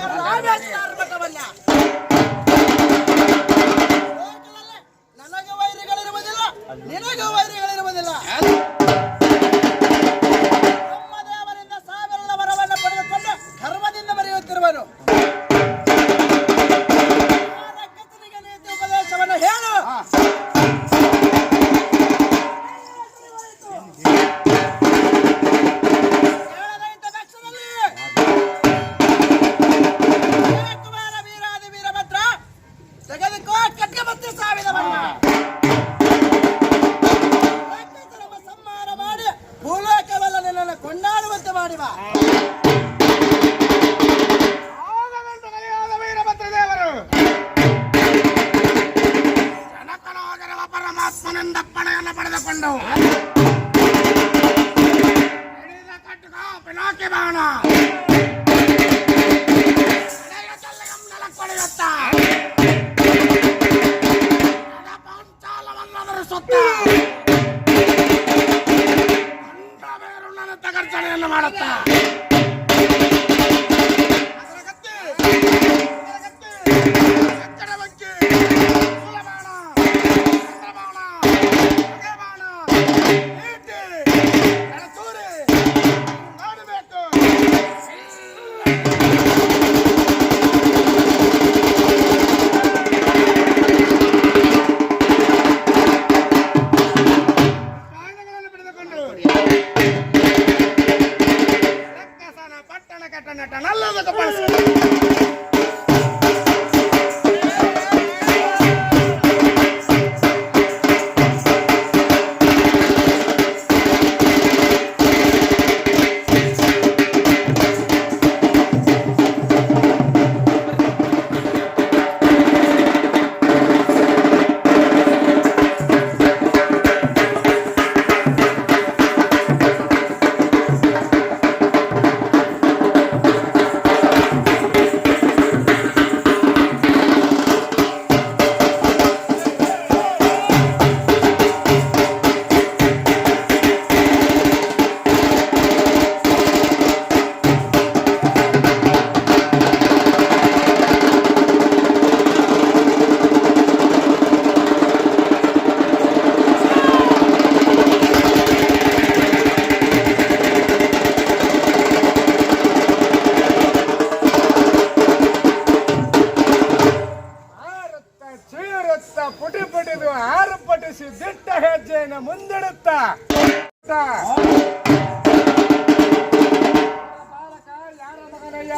ರಾಮೇಶ್ವರ ಮಠವನ್ನ ನನಗೆ ವೈರಿಗಳಿರುವುದಿಲ್ಲ, ನಿನಗೆ ವೈರಿಗಳಿರುವುದಿಲ್ಲ. ಬ್ರಹ್ಮದೇವರಿಂದ ಸಾವಿರದ ವರವನ್ನು ಪಡೆದುಕೊಂಡು ಧರ್ಮದಿಂದ ಬರೆಯುತ್ತಿರುವನು. ನೀತಿ ಉಪದೇಶವನ್ನು ಹೇಳು.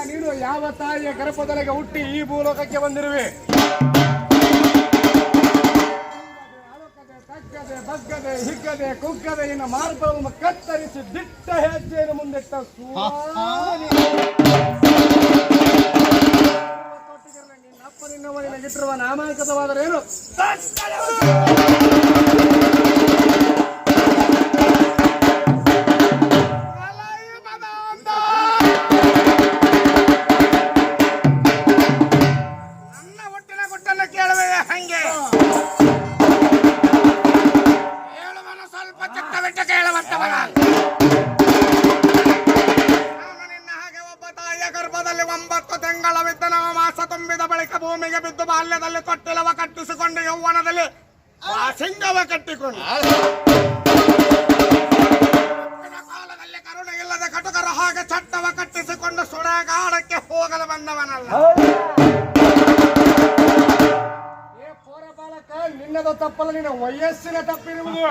ನೀನು ಯಾವ ತಾಯಿಯ ಗರ್ಭದೊಳಗೆ ಹುಟ್ಟಿ ಈ ಭೂಲೋಕಕ್ಕೆ ಬಂದಿರುವೆ? ತಗ್ಗದೆ ಬಗ್ಗದೆ ಹಿಗ್ಗದೆ ಕುಗ್ಗದೆ ಇನ್ನು ಮಾರ್ಗವನ್ನು ಕತ್ತರಿಸಿ ದಿಟ್ಟ ಹೆಜ್ಜೆಯನ್ನು ಮುಂದಿಟ್ಟ ನಿನ್ನಪ್ಪ ನಿನ್ನವ ನಿನಗಿಟ್ಟಿರುವ ನಾಮಾಂಕಿತವಾದರೇನು? ಭೂಮಿಗೆ ಬಿದ್ದು ಬಾಲ್ಯದಲ್ಲಿ ತೊಟ್ಟಿಲವ ಕಟ್ಟಿಸಿಕೊಂಡು ಯೌವನದಲ್ಲಿ ಸಿಂಗವ ಕಟ್ಟಿಕೊಂಡು ಕಾಲದಲ್ಲಿ ಕರುಣೆ ಇಲ್ಲದೆ ಕಟುಕರ ಹಾಗೆ ಚಟ್ಟವ ಕಟ್ಟಿಸಿಕೊಂಡು ಸುಡಗಾಡಕ್ಕೆ ಹೋಗಲು ಬಂದವನಲ್ಲ. ಏ ಪೋರ ಬಾಲಕ, ನಿನ್ನದು ತಪ್ಪಲ್ಲ, ನಿನ್ನ ವಯಸ್ಸಿನ ತಪ್ಪಿರುವುದು.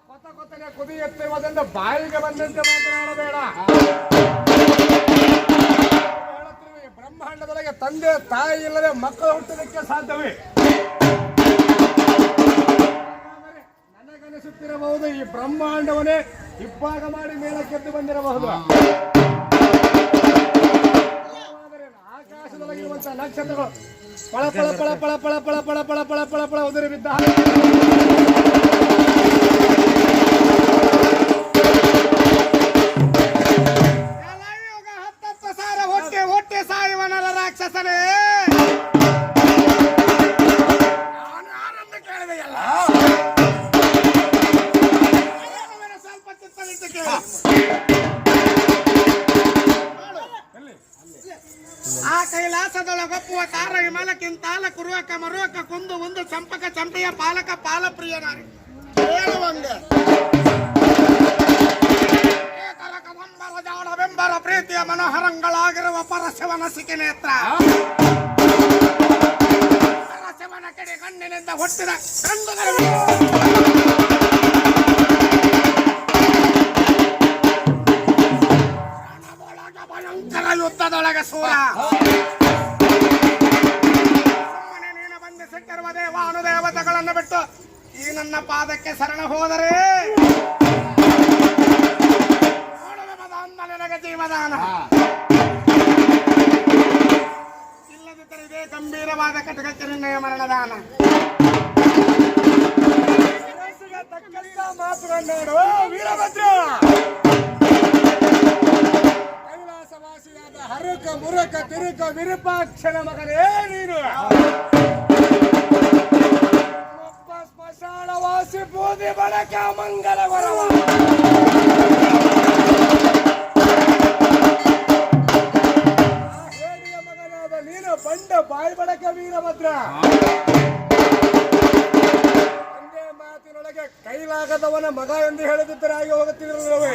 ಕೊತ ಕೊತ್ತನೆ ಕುದಿ ಎತ್ತಿರುವುದರಿಂದ ಬಾಯಿಗೆ ಬಂದಂತೆ ಮಾತನಾಡಬೇಡ. ಬ್ರಹ್ಮಾಂಡದೊಳಗೆ ತಂದೆ ತಾಯಿ ಇಲ್ಲದೆ ಮಕ್ಕಳು ಹುಟ್ಟಲಿಕ್ಕೆ ಸಾಧ್ಯವೇ? ನನಗನಿಸುತ್ತಿರಬಹುದು ಈ ಬ್ರಹ್ಮಾಂಡವನ್ನೇ ಇಬ್ಬಾಗ ಮಾಡಿ ಮೇಲಕ್ಕೆದ್ದು ಬಂದಿರಬಹುದು. ಆಕಾಶದೊಳಗಿರುವಂತಹ ನಕ್ಷತ್ರಗಳು ಪಳ ಪಳ ಪಳ ಪಳ ಪಳ ಪಳ ಪಳ ಪಳ ಪಳ ಪಳ ಪಳ ಉದುರಿ ಬಿದ್ದ ರಾಕ್ಷಸನೇ ಕೇಳಿದೆಯಲ್ಲ, ಸ್ವಲ್ಪ ಚಿತ್ತವಿಟ್ಟು ಕೇಳಿ. ಕೈಲಾಸದೊಳಗೊಪ್ಪುವ ತಾರ ವಿಮಲಕ್ಕಿಂತಾಲ ಕುರುವಕ ಮರುವಕ ಕುಂದು ಒಂದು ಚಂಪಕ ಚಂಪೆಯ ಪಾಲಕ ಪಾಲ ಪ್ರಿಯನಾರಿ ಹೇಳುವಂಗೆ ಜಾಡವೆಂಬರ ಪ್ರೀತಿಯ ಮನೋಹರಂಗಳಾಗಿರುವ ಪರಶಿವನ ಸಿಕ್ಕಿ ನೇತ್ರ ಪರಶಿವನ ಕಡೆ ಕಣ್ಣಿನಿಂದ ಹುಟ್ಟಿದ ಭಯಂಕರ ಯುದ್ಧದೊಳಗೆ ಸೂರ ಸುಮ್ಮನೆ ನೀನು ಬಂಧಿಸಿಟ್ಟಿರುವ ದೇವಾನುದೇವತೆಗಳನ್ನು ಬಿಟ್ಟು ಈ ನನ್ನ ಪಾದಕ್ಕೆ ಶರಣ ಹೋದರೆ ನಿನಗೆ ಜೀವದಾನ ಇಲ್ಲದಿದ್ದರೆ ಇದೇ ಗಂಭೀರವಾದ ಕಟಕಕ್ಕೆ ನಿರ್ಣಯ ಮರಣದಾನ ತಕ್ಕಂತ ಮಾತುಗಳನ್ನೇಳು ವೀರಭದ್ರ ಕೈಲಾಸವಾಸಿಯಾದ ಹರುಕ ಮುರುಕ ತಿರುಕ ವಿರೂಪಾಕ್ಷನ ಮಗನೇ ನೀನು ಸ್ಮಶಾನವಾಸಿ ಬೂದಿ ಬಳಕ ಮಂಗಲ ವರವ ಬಂಡ ಬಾಯಿ ಬಡಕ ವೀರಭದ್ರ ಒಂದೇ ಮಾತಿನೊಳಗೆ ಕೈಲಾಗದವನ ಮಗ ಎಂದು ಹೇಳದಿದ್ದರೆ ಆಗಿ ಹೋಗುತ್ತಿರಲಿಲ್ಲವೇ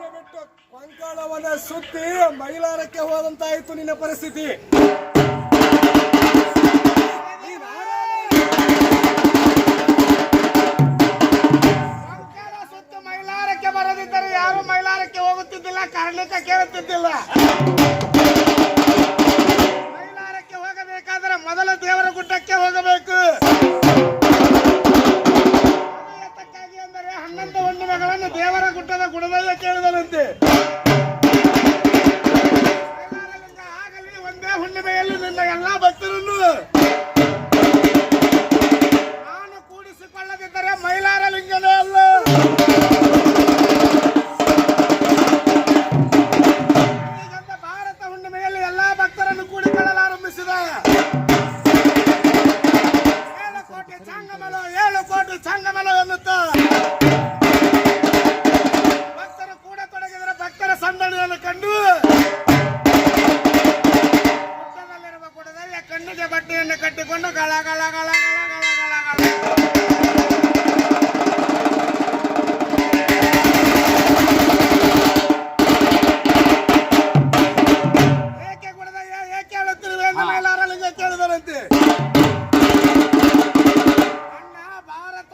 ಬಿಟ್ಟು ಕೊಂಕಣವನ ಸುತ್ತಿ ಮೈಲಾರಕ್ಕೆ ಹೋದಂತಾಯಿತು ನಿನ್ನ ಪರಿಸ್ಥಿತಿ ಸುತ್ತು ಮೈಲಾರಕ್ಕೆ ಬರದಿದ್ದರೆ ಯಾರು ಮೈಲಾರಕ್ಕೆ ಹೋಗುತ್ತಿದ್ದಿಲ್ಲ ಕಾರಣಕ್ಕೆ ಕೇಳುತ್ತಿದ್ದಿಲ್ಲ ಮೈಲಾರಕ್ಕೆ ಹೋಗಬೇಕಾದ್ರೆ ಮೊದಲು ದೇವರ ಗುಡ್ಡಕ್ಕೆ ಹೋಗಬೇಕು ಎತ್ತಕ್ಕಾಗಿ ಅಂದರೆ 11 ಹುಣ್ಣಿಮೆಗಳನ್ನು ದೇವರ ಗುಡ್ಡದ ಗುಡದಲ್ಲೇ ಕೇಳಿದರಂತೆ ಮೈಲಾರಲಿಂಗ ಆಗಲಿ ಒಂದೇ ಹುಣ್ಣಿಮೆಯಲ್ಲಿ ನಿನ್ನ ಎಲ್ಲಾ ಭಕ್ತರನ್ನು ನಾನು ಕೂಡಿಸಿಕೊಳ್ಳದಿದ್ದರೆ ಮೈಲಾರಲಿಂಗನೇ ಅಲ್ಲ ಭಕ್ತರು ಕೂಡ ತೊಡಗಿದರೆ ಭಕ್ತರ ಸಂದಣಿಯನ್ನು ಕಂಡು ಗುಡ್ಡದಲ್ಲಿರುವ ಗುಡದಲ್ಲಿ ಕಣ್ಣಿಗೆ ಬಟ್ಟೆಯನ್ನು ಕಟ್ಟಿಕೊಂಡು ಗಳ ಗಳ ಗಳ ಗಳ ಗಳ ಗಳ ಗಳ ಏಕೆ ಗುಡದಯ್ಯ ಏಕೆ ಹೇಳುತ್ತಿರುವೆ ಎಂದು ಮೈಲಾರಲಿಂಗ ಕೇಳಿದರಂತೆ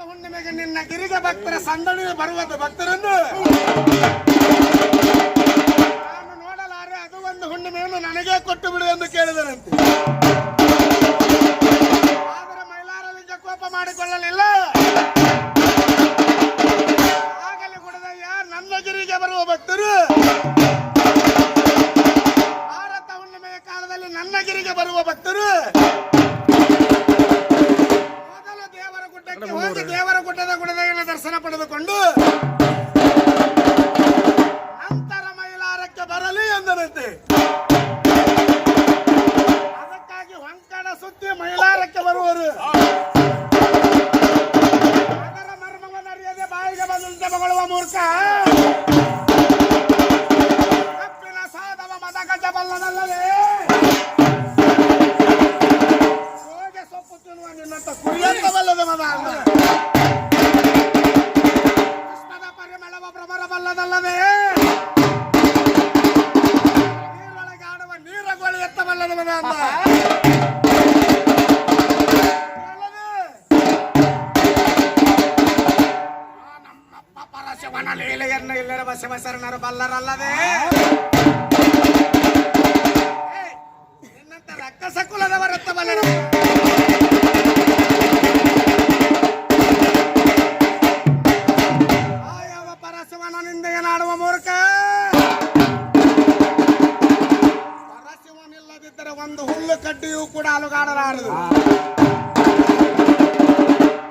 ಹುಣ್ಣಿಮೆಗೆ ನಿನ್ನ ಗಿರಿಗೆ ಭಕ್ತರ ಸಂದಣಿ ಬರುವುದು ಭಕ್ತರನ್ನು ನಾನು ನೋಡಲಾರೆ ಅದು ಒಂದು ಹುಣ್ಣಿಮೆಯನ್ನು ನನಗೆ ಕೊಟ್ಟು ಬಿಡು ಎಂದು ಕೇಳಿದರಂತೆ ಆದರೆ ಮೈಲಾರಲಿಂಗ ಕೋಪ ಮಾಡಿಕೊಳ್ಳಲಿಲ್ಲ ಆಗಲೇ ಗುಡದಯ್ಯ ನನ್ನ ಗಿರಿಗೆ ಬರುವ ಭಕ್ತರು ಭಾರತ ಹುಣ್ಣಿಮೆಯ ಕಾಲದಲ್ಲಿ ನನ್ನ ಗಿರಿಗೆ ಬರುವ ಭಕ್ತರು ಹೋಗಿ ದೇವರ ಗುಡ್ಡದ ಗುಡದಯ್ಯನ ದರ್ಶನ ಪಡೆದುಕೊಂಡು ನಂತರ ಮೈಲಾರಕ್ಕೆ ಬರಲಿ ಎಂದರಂತೆ ಅದಕ್ಕಾಗಿ ಹೊಂಕಣ ಸುತ್ತಿ ಮೈಲಾರಕ್ಕೆ ಬರುವರು ಅದರ ಮರ್ಮವನ್ನು ಅರಿಯದೆ ಬಾಯಿಗೆ ಬಂದಂತೆ ಮಗಳುವ ಮೂರ್ಖ ಕಪ್ಪಿನ ಸಾಧವ ಮದ ಗಜ ಬಲ್ಲದಲ್ಲವೇ ಹೋಗೆ ಸೊಪ್ಪು ತಿನ್ನುವ ನಿನ್ನಂತ ಕುರಿಯಂತ ಬಲ್ಲದ ಮದ ಅಲ್ಲ ಕೃಷ್ಣದ ಪರಿಮಳವ ಭ್ರಮರ ಬಲ್ಲದಲ್ಲವೇ ನೀರೊಳಗೆ ಆಡುವ ನೀರಗೋಳಿ ಎತ್ತಬಲ್ಲದ ಮದ ಅಂದ ನಮ್ಮಪ್ಪ ಪರಶಿವನ ಲೀಲೆಯನ್ನು ಇಲ್ಲಿರುವ ಶಿವಶರಣರು ಬಲ್ಲರಲ್ಲವೇ ನಿನ್ನಂತ ರಕ್ಕಸ ಕುಲದವರೆತ್ತ ಬಲ್ಲರು ನಿಂದೆಯನಾಡುವ ಮೂರ್ಖ ಪರಶಿವನಿಲ್ಲದಿದ್ದರೆ ಒಂದು ಹುಲ್ಲು ಕಡ್ಡಿಯೂ ಕೂಡ ಅಲುಗಾಡಲಾರದು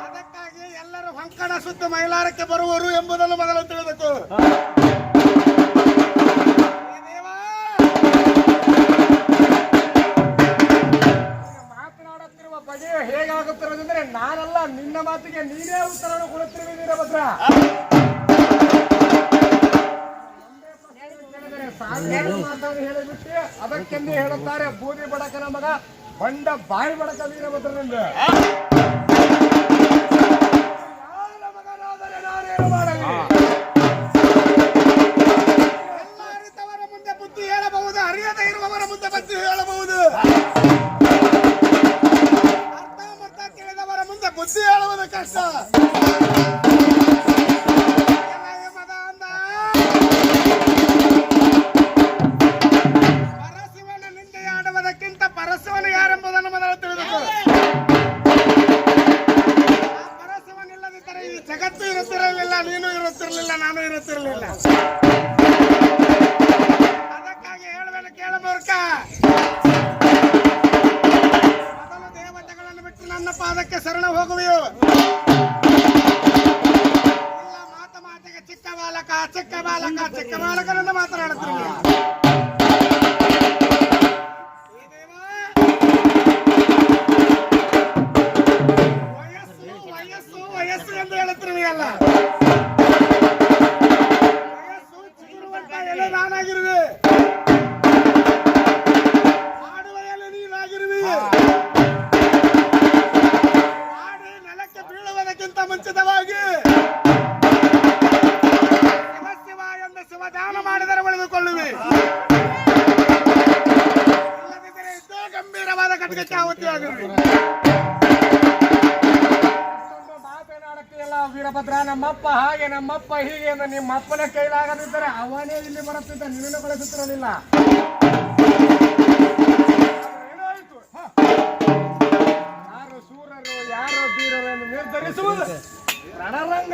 ಅದಕ್ಕಾಗಿ ಎಲ್ಲರೂ ಹೊಂಕಣ ಸುತ್ತ ಮೈಲಾರಕ್ಕೆ ಬರುವರು ಎಂಬುದನ್ನು ಮೊದಲು ತಿಳಿದಕು ಮಾತನಾಡುತ್ತಿರುವ ಬಗೆ ಹೇಗಾಗುತ್ತಿರುವುದೆಂದರೆ ನಾನಲ್ಲ ನಿನ್ನ ಮಾತಿಗೆ ನೀನೇ ಉತ್ತರವನ್ನು ಕೊಡುತ್ತಿರುವೆ ವೀರಭದ್ರ ಸಾವಿರಾರು ಮಾತನ್ನು ಹೇಳಿಬಿಟ್ಟು ಅದಕ್ಕೆಂದು ಹೇಳುತ್ತಾರೆ ಬೂದಿ ಬಡಕನ ಮಗ ಬಂಡ ಬಾಯಿ ಬಡಕ ವೀರಭದ್ರನಿಂದ ಯಾರ ಮಗನಾದರೆ ನಾನೇನು ಮಾಡಲಿ? ಎಲ್ಲ ಅರಿತವರ ಮುಂದೆ ಬುದ್ಧಿ ಹೇಳಬಹುದು, ಅರಿಯದೇ ಇರುವವರ ಮುಂದೆ ಬುದ್ಧಿ ಹೇಳಬಹುದು. ಅರ್ಥ ತಿಳಿದವರ ಮುಂದೆ ಬುದ್ಧಿ ಹೇಳುವುದು ಕಷ್ಟ. ಪರಶಿವನ ನಿಂದೆಯಾಡುವುದಕ್ಕಿಂತ ಪರಶಿವನು ಯಾರೆಂಬುದನ್ನು ಮೊದಲು ತಿಳಿದುಕೋ. ಆ ಪರಶಿವನಿಲ್ಲದಿದ್ದರೆ ಈ ಜಗತ್ತು ಇರುತ್ತಿರಲಿಲ್ಲ, ನೀನು ಇರುತ್ತಿರಲಿಲ್ಲ, ನಾನು ಇರುತ್ತಿರಲಿಲ್ಲ. ಅದಕ್ಕಾಗಿ ಹೇಳುವೆನು ಕೇಳು ಮೂರ್ಖ. ಮೊದಲು ದೇವತೆಗಳನ್ನು ಬಿಟ್ಟು ನನ್ನ ಪಾದಕ್ಕೆ ಶರಣ ಹೋಗುವೆಯೋ? ಇಲ್ಲ ಮಾತಿಗೆ ಚಿಕ್ಕ ಬಾಲಕ ಚಿಕ್ಕ ಬಾಲಕ ಚಿಕ್ಕ ಬಾಲಕನಿಂದ ಮಾತನಾಡುತ್ತೀನಿ. ವಯಸ್ಸು ಎಂದು ಹೇಳುತ್ತಿರುವೆಯಲ್ಲ, ವಯಸ್ಸು ಚಿಗುರುವಂತ ಎಲೆ ನಾನಾಗಿರುವೆ, ಆಡುವ ಎಲೆ ನೀನಾಗಿರುವೆ. ಆಡಿ ನೆಲಕ್ಕೆ ಬೀಳುವುದಕ್ಕಿಂತ ಮುಂಚಿತವಾಗಿ ಶಿವ ಎಂದು ಶಿವದಾನ ಮಾಡಿದರೆ ಉಳಿದುಕೊಳ್ಳುವೆ. ಇಲ್ಲದಿದ್ದರೆ ಇದ್ದೇ ಗಂಭೀರವಾದ ಕಟ್ಟಿಗೆ ಆಹುತಿಯಾಗಿರುವೆ. ವೀರಭದ್ರ ನಮ್ಮಪ್ಪ ಹಾಗೆ ನಮ್ಮಪ್ಪ ಹೀಗೆ ಎಂದು ನಿಮ್ಮಪ್ಪನ ಕೈಲಾಗದಿದ್ದರೆ ಅವನೇ ಇಲ್ಲಿ ಬರುತ್ತಿದ್ದ, ನಿನ್ನನ್ನು ಕಳಿಸುತ್ತಿರಲಿಲ್ಲ. ಏನಾಯಿತು? ಯಾರು ಶೂರರು ಯಾರು ಧೀರರು ಎಂದು ನಿರ್ಧರಿಸುವುದು ರಣರಂಗ.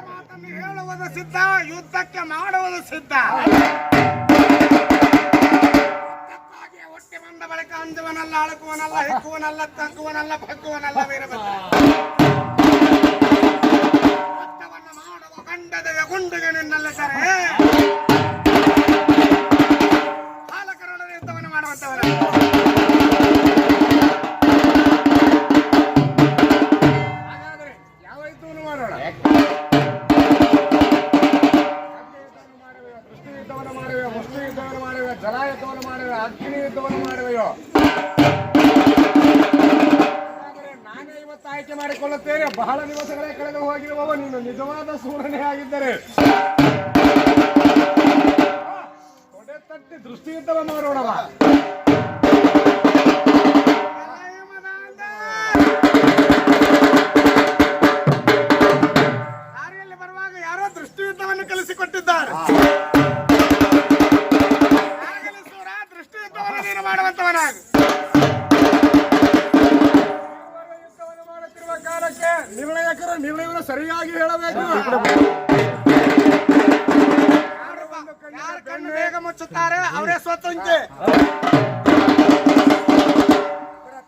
ಮಾತನ್ನು ಹೇಳುವುದು ಸಿದ್ಧ, ಯುದ್ಧಕ್ಕೆ ಮಾಡುವುದು ಸಿದ್ಧ. ಹೊಟ್ಟೆ ಬಂದ ಬಳಿಕ ಅಂಜುವನಲ್ಲ, ಅಳುಕುವನಲ್ಲ, ಹಿಕ್ಕುವನಲ್ಲ, ತಗ್ಗುವನಲ್ಲ, ಬಗ್ಗುವನಲ್ಲ ವೀರಭದ್ರ. ಯುದ್ಧವನ್ನು ಮಾಡುವ ಗಂಡದೆಯ ಗುಂಡಿಗೆ ನಿನ್ನಲ್ಲಿದ್ದರೆ ಬಾಲಕರೊಡನೆ ಯುದ್ಧವನ್ನು ಮಾಡುವಂತವರ. ಹಾಗಾದ್ರೆ ಯಾವ ಯುದ್ಧವನ್ನು ಮಾಡೋಣ? ದೃಷ್ಟಿ ಯುದ್ಧವನ್ನು ಮಾಡುವೆಯೋ, ಮುಷ್ಟಿ ಯುದ್ಧವನ್ನು ಮಾಡುವೆಯೋ, ಜಲ ಯುದ್ಧವನ್ನು ಮಾಡುವೆಯೋ, ಅಗ್ನಿ ಯುದ್ಧವನ್ನು ಮಾಡುವೆಯೋ? ಹಾಗಾದರೆ ನಾನೇ ಇವತ್ತು ಆಯ್ಕೆ ಮಾಡಿಕೊಳ್ಳುತ್ತೇನೆ. ಬಹಳ ದಿವಸಗಳೇ ಕಳೆದು ಹೋಗಿರುವವ ನೀನು ನಿಜವಾದ ಸೂರನೇ ಆಗಿದ್ದರೆ ತೊಡೆ ತಟ್ಟಿ ದೃಷ್ಟಿ ಯುದ್ಧವನ್ನು ಮಾಡೋಣವ. ದಾರಿಯಲ್ಲಿ ಬರುವಾಗ ಯಾರೋ ದೃಷ್ಟಿ ಯುದ್ಧವನ್ನು ಕಲಿಸಿಕೊಟ್ಟಿದ್ದಾರೆ. ಆಗಲಿ ಸೂರ, ದೃಷ್ಟಿ ಯುದ್ಧವನ್ನು ನೀನು ಮಾಡುವಂತವನಾಗು. ಯುದ್ಧವನ್ನು ಮಾಡುತ್ತಿರುವ ಕಾಲಕ್ಕೆ ನಿರ್ಣಯವನ್ನು ಸರಿಯಾಗಿ ಹೇಳಬೇಕು. ಯಾರು ಕಣ್ಣು ಬೇಗ ಮುಚ್ಚುತ್ತಾರೆ ಅವರೇ ಸ್ವತಂತ್ರ.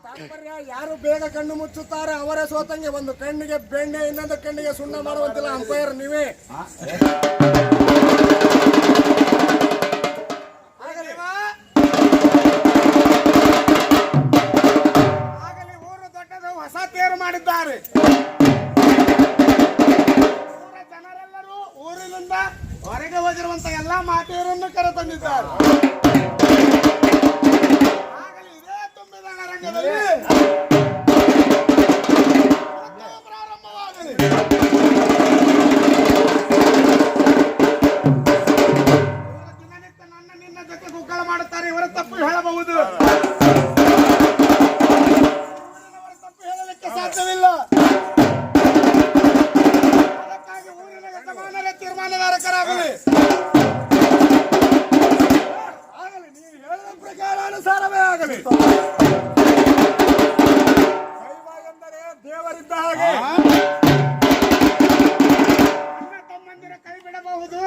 ತಾತ್ಪರ್ಯ ಯಾರು ಬೇಗ ಕಣ್ಣು ಮುಚ್ಚುತ್ತಾರೆ ಅವರೇ ಸೋತಂಗೆ. ಒಂದು ಕಣ್ಣಿಗೆ ಬೆಣ್ಣೆ, ಇನ್ನೊಂದು ಕಣ್ಣಿಗೆ ಸುಣ್ಣ ಮಾಡುವಂತಿಲ್ಲ ಅಂಪೈರ್ ನೀವೇ. ಆಗಲಿ ಊರು ದೊಡ್ಡದು, ಹೊಸ ತೇರು ಮಾಡಿದ್ದಾರೆ. ಊರ ಜನರೆಲ್ಲರೂ ಊರಿನಿಂದ ಹೊರಗೆ ಹೋಗಿರುವಂತ ಎಲ್ಲಾ ಮಾತೆಯರನ್ನು ಕರೆತಂದಿದ್ದಾರೆ. ಆಗಲಿ ಇದೇ ತುಂಬಿದ ರಂಗದಲ್ಲಿ ಪ್ರಾರಂಭವಾಗಲಿ. ದಿನನಿತ್ಯ ನನ್ನ ನಿನ್ನ ಜೊತೆ ಗುಗ್ಗಳ ಮಾಡುತ್ತಾರೆ. ಇವರ ತಪ್ಪು ಹೇಳಬಹುದು, ತಪ್ಪು ಹೇಳಲಿಕ್ಕೆ ಸಾಧ್ಯವಿಲ್ಲ. ಅದಕ್ಕಾಗಿ ಊರಿನ ಯಜಮಾನರೇ ತೀರ್ಮಾನದಾರಕರಾಗಲಿ. ಆಗಲಿ, ನೀವು ಹೇಳಿದ ಪ್ರಕಾರ ಅನುಸಾರವೇ ಆಗಲಿ. ದೈವ ಎಂದರೆ ದೇವರಿದ್ದ ಹಾಗೆ. ಅಣ್ಣ ತಮ್ಮಂದಿರ ಕೈ ಬಿಡಬಹುದು,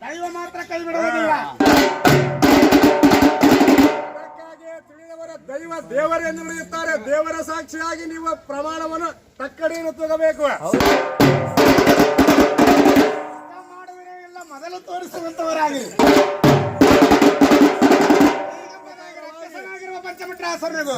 ದೈವ ಮಾತ್ರ ಕೈ ಬಿಡುವುದಿಲ್ಲ. ಅದಕ್ಕಾಗಿ ತಿಳಿದವರ ದೈವ ದೇವರೆಂದು ನುಡಿಯುತ್ತಾರೆ. ದೇವರ ಸಾಕ್ಷಿಯಾಗಿ ನೀವು ಪ್ರಮಾಣವನ್ನು ತಕ್ಕಡಿಯನ್ನು ತಗೋಬೇಕು. ಮಾಡುವಿರೇ ಇಲ್ಲ, ಮೊದಲು ತೋರಿಸುವಂತವರಾಗಿ. ಈಗ ರಕ್ಷಸನಾಗಿರುವ ಪಂಚಮಿಟ್ರಾಸುರನಿಗೂ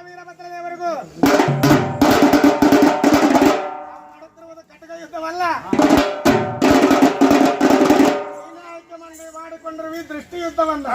ವೀರಭದ್ರ ದೇವರಿಗೂ ಮಾಡುತ್ತಿರುವುದು ಕಟಕ ಯುದ್ಧವಲ್ಲ, ಆಯ್ಕೆ ಮಾಡಿಕೊಂಡ್ರು ಈ ದೃಷ್ಟಿ ಯುದ್ಧವನ್ನ.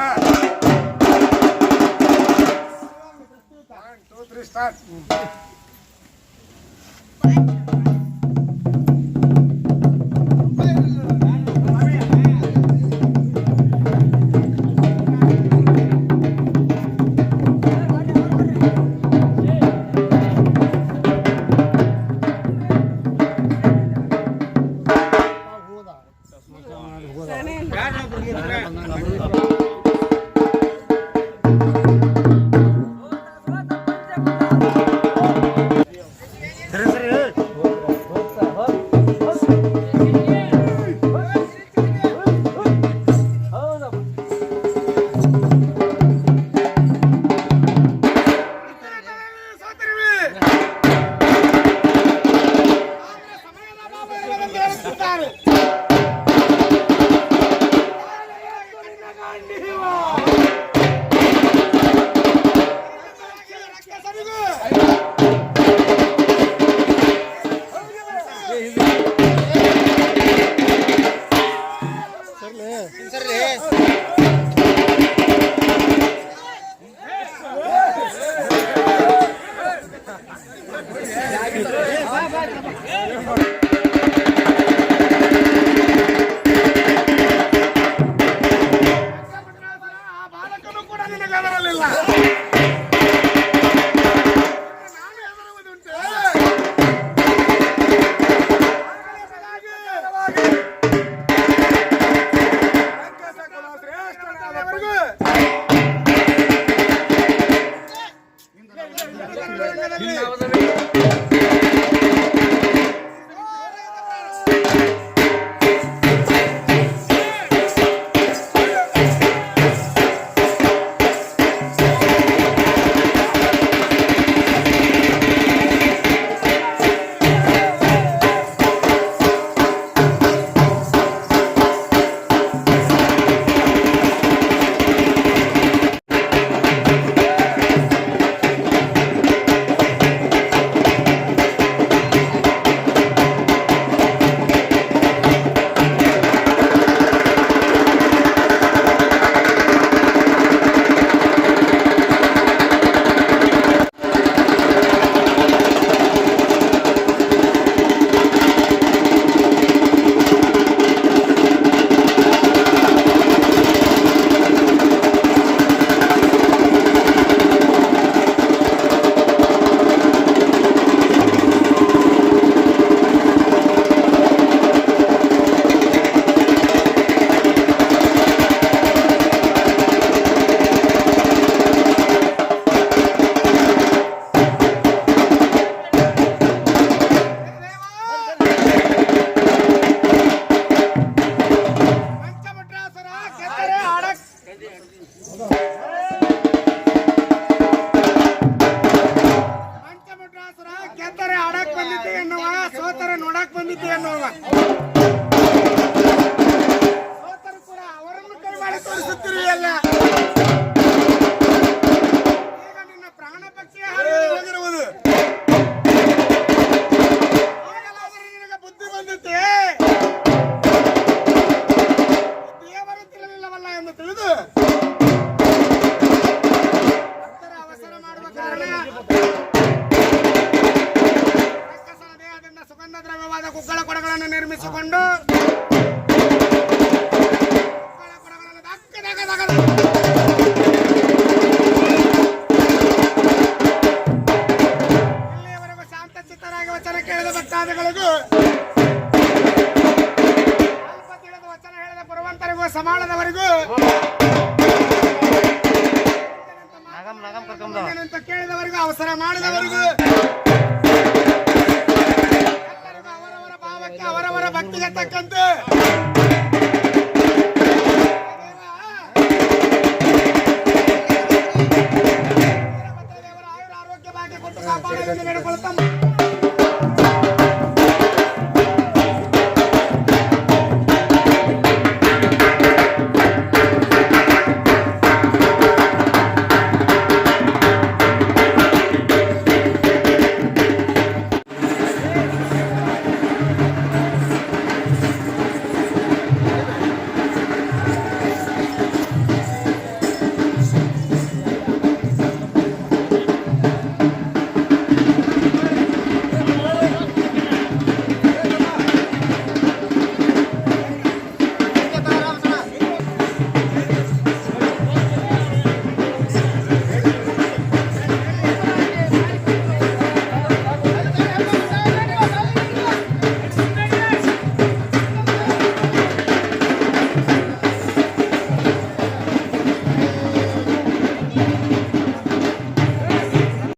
ಬಾಲಕನು ಕೂಡ ನಿನಗೆ ಅದರಲ್ಲಿಲ್ಲ. ಪಂಚಮುಟ್ರಾಸುರ ಗೆದ್ದರೆ ಆಡಕ್ ಬಂದಿದ್ದೆ ಎನ್ನುವ, ಸೋತರೆ ನೋಡಕ್ ಬಂದಿದ್ದೆ ಎನ್ನುವ. ಸೋತರು ಕೂಡ ಅವರನ್ನು ಕೈ ಮಾಡಿ ತೋರಿಸುತ್ತೀರಿ ಅಲ್ಲ. ಈಗ ನಿನ್ನ ಪ್ರಾಣ ಪಕ್ಷಿ ಹೋಗಿರುವುದು, ಈಗಲಾದರೂ ನಿನಗೆ ಬುದ್ಧಿ ಬಂದಿತ್ತೆ. ಬುದ್ಧಿಯೇ ಬರುತ್ತಿರಲಿಲ್ಲವಲ್ಲ ಎಂದು ತಿಳಿದು ಅವಸರ ಮಾಡುವ ಕಾರಣ ದೇಹದಿಂದ ಸುಗಂಧ ದ್ರವ್ಯವಾದ ಕುಗ್ಗಳ ಕೊಡಗಳನ್ನು ನಿರ್ಮಿಸಿಕೊಂಡು ಕೊಡಗಳನ್ನು ಇಲ್ಲಿಯವರೆಗೂ ಶಾಂತ ಚಿತ್ತರಾಗಿ ವಚನ ಕೇಳಿದ ಭಕ್ತಾದಿಗಳಿಗೂ, ಅಲ್ಪ ತಿಳಿದ ವಚನ ಹೇಳಿದ ಪುರವಂತರಿಗೂ, ಸಮಾಳದವರಿಗೂ, ಅಂತ ಕೇಳಿದವರಿಗೂ, ಅವಸರ ಮಾಡಿದವರಿಗೂ ಎಲ್ಲರಿಗೂ ಅವರವರ ಭಾವಕ್ಕೆ ಅವರವರ ಭಕ್ತಿಗೆ ತಕ್ಕಂತೆ ದೇವರ ಆಯುರ ಆರೋಗ್ಯ ಭಾಗ್ಯ ಕೊಟ್ಟು ಕಾಪಾಡುವುದನ್ನು ಬೇಡಿಕೊಳ್ಳುತ್ತಾ